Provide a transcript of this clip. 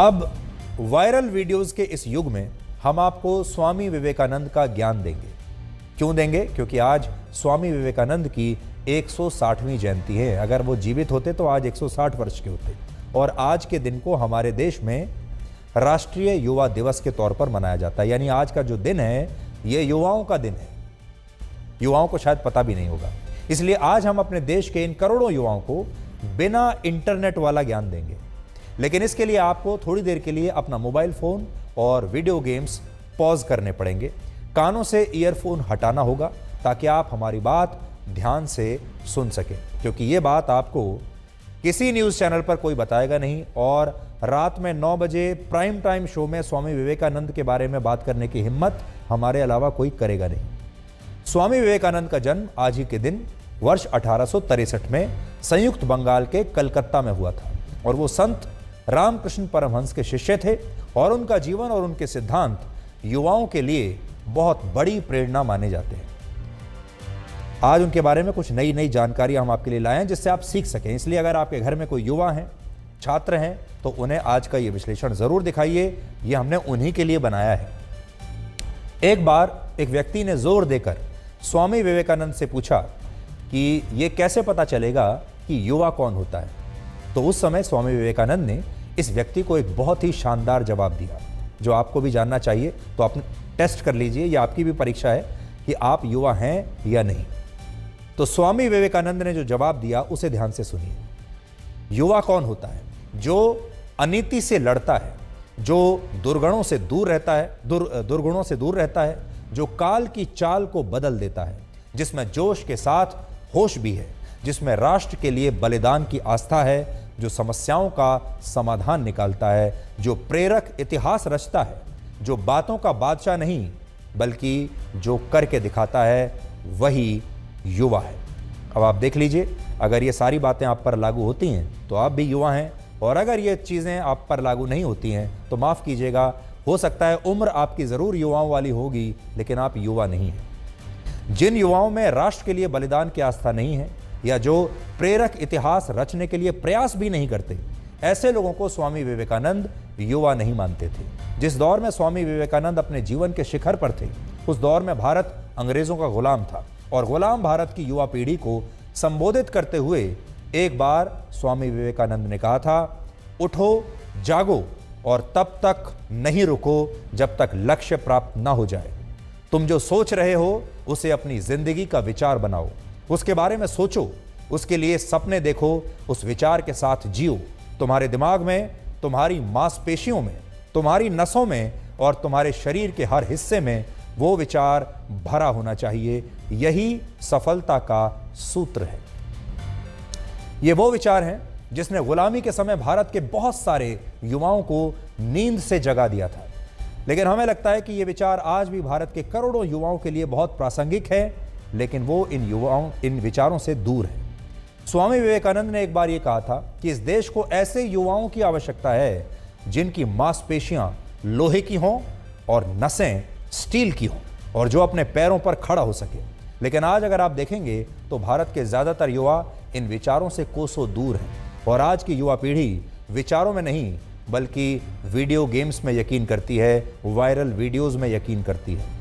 अब viral videos के इस युग में हम आपको स्वामी विवेकानंद का ज्ञान देंगे। क्यों देंगे? क्योंकि आज स्वामी विवेकानंद की 160वीं जयंती है। अगर वो जीवित होते तो आज 160 वर्ष के होते। और आज के दिन को हमारे देश में राष्ट्रीय युवा दिवस के तौर पर मनाया जाता है। यानी आज का जो दिन है ये युवाओं का दिन है। युवाओं को शायद पता भी नहीं होगा। इसलिए आज हम अपने देश के इन करोड़ों युवाओं को बिना इंटरनेट वाला ज्ञान देंगे। लेकिन इसके लिए आपको थोड़ी देर के लिए अपना मोबाइल फोन और वीडियो गेम्स पॉज करने पड़ेंगे। कानों से ईयरफोन हटाना होगा ताकि आप हमारी बात ध्यान से सुन सकें, क्योंकि ये बात आपको किसी न्यूज़ चैनल पर कोई बताएगा नहीं। और रात में 9 बजे प्राइम टाइम शो में स्वामी विवेकानंद के बारे में बात करने की हिम्मत हमारे अलावा कोई करेगा नहीं। स्वामी विवेकानंद का जन्म आज ही के दिन वर्ष 1863 में संयुक्त बंगाल के कलकत्ता में हुआ था। और वो संत रामकृष्ण परमहंस के शिष्य थे और उनका जीवन और उनके सिद्धांत युवाओं के लिए बहुत बड़ी प्रेरणा माने जाते हैं। आज उनके बारे में कुछ नई नई जानकारी हम आपके लिए लाए हैं जिससे आप सीख सकें। इसलिए अगर आपके घर में कोई युवा हैं, छात्र हैं, तो उन्हें आज का ये विश्लेषण जरूर दिखाइए। ये हमने उन्हीं के लिए बनाया है। एक बार एक व्यक्ति ने जोर देकर स्वामी विवेकानंद से पूछा कि ये कैसे पता चलेगा कि युवा कौन होता है। तो उस समय स्वामी विवेकानंद ने इस व्यक्ति को एक बहुत ही शानदार जवाब दिया जो आपको भी जानना चाहिए। तो आप टेस्ट कर लीजिए, ये आपकी भी परीक्षा है कि आप युवा हैं या नहीं। तो स्वामी विवेकानंद ने जो जवाब दिया उसे ध्यान से सुनिए। युवा कौन होता है? जो अनीति से लड़ता है, जो दुर्गुणों से दूर रहता है, दुर्गुणों से दूर रहता है, जो काल की चाल को बदल देता है, जिसमें जोश के साथ होश भी है, जिसमें राष्ट्र के लिए बलिदान की आस्था है, जो समस्याओं का समाधान निकालता है, जो प्रेरक इतिहास रचता है, जो बातों का बादशाह नहीं बल्कि जो करके दिखाता है, वही युवा है। अब आप देख लीजिए, अगर ये सारी बातें आप पर लागू होती हैं तो आप भी युवा हैं। और अगर ये चीज़ें आप पर लागू नहीं होती हैं तो माफ़ कीजिएगा, हो सकता है उम्र आपकी ज़रूर युवाओं वाली होगी लेकिन आप युवा नहीं हैं। जिन युवाओं में राष्ट्र के लिए बलिदान की आस्था नहीं है या जो प्रेरक इतिहास रचने के लिए प्रयास भी नहीं करते, ऐसे लोगों को स्वामी विवेकानंद युवा नहीं मानते थे। जिस दौर में स्वामी विवेकानंद अपने जीवन के शिखर पर थे, उस दौर में भारत अंग्रेजों का गुलाम था। और गुलाम भारत की युवा पीढ़ी को संबोधित करते हुए एक बार स्वामी विवेकानंद ने कहा था, उठो, जागो और तब तक नहीं रुको जब तक लक्ष्य प्राप्त ना हो जाए। तुम जो सोच रहे हो उसे अपनी जिंदगी का विचार बनाओ, उसके बारे में सोचो, उसके लिए सपने देखो, उस विचार के साथ जियो। तुम्हारे दिमाग में, तुम्हारी मांसपेशियों में, तुम्हारी नसों में और तुम्हारे शरीर के हर हिस्से में वो विचार भरा होना चाहिए। यही सफलता का सूत्र है। ये वो विचार हैं जिसने गुलामी के समय भारत के बहुत सारे युवाओं को नींद से जगा दिया था। लेकिन हमें लगता है कि ये विचार आज भी भारत के करोड़ों युवाओं के लिए बहुत प्रासंगिक है, लेकिन वो इन विचारों से दूर है। स्वामी विवेकानंद ने एक बार ये कहा था कि इस देश को ऐसे युवाओं की आवश्यकता है जिनकी मांसपेशियां लोहे की हों और नसें स्टील की हों और जो अपने पैरों पर खड़ा हो सके। लेकिन आज अगर आप देखेंगे तो भारत के ज़्यादातर युवा इन विचारों से कोसों दूर हैं। और आज की युवा पीढ़ी विचारों में नहीं बल्कि वीडियो गेम्स में यकीन करती है, वायरल वीडियोज़ में यकीन करती है।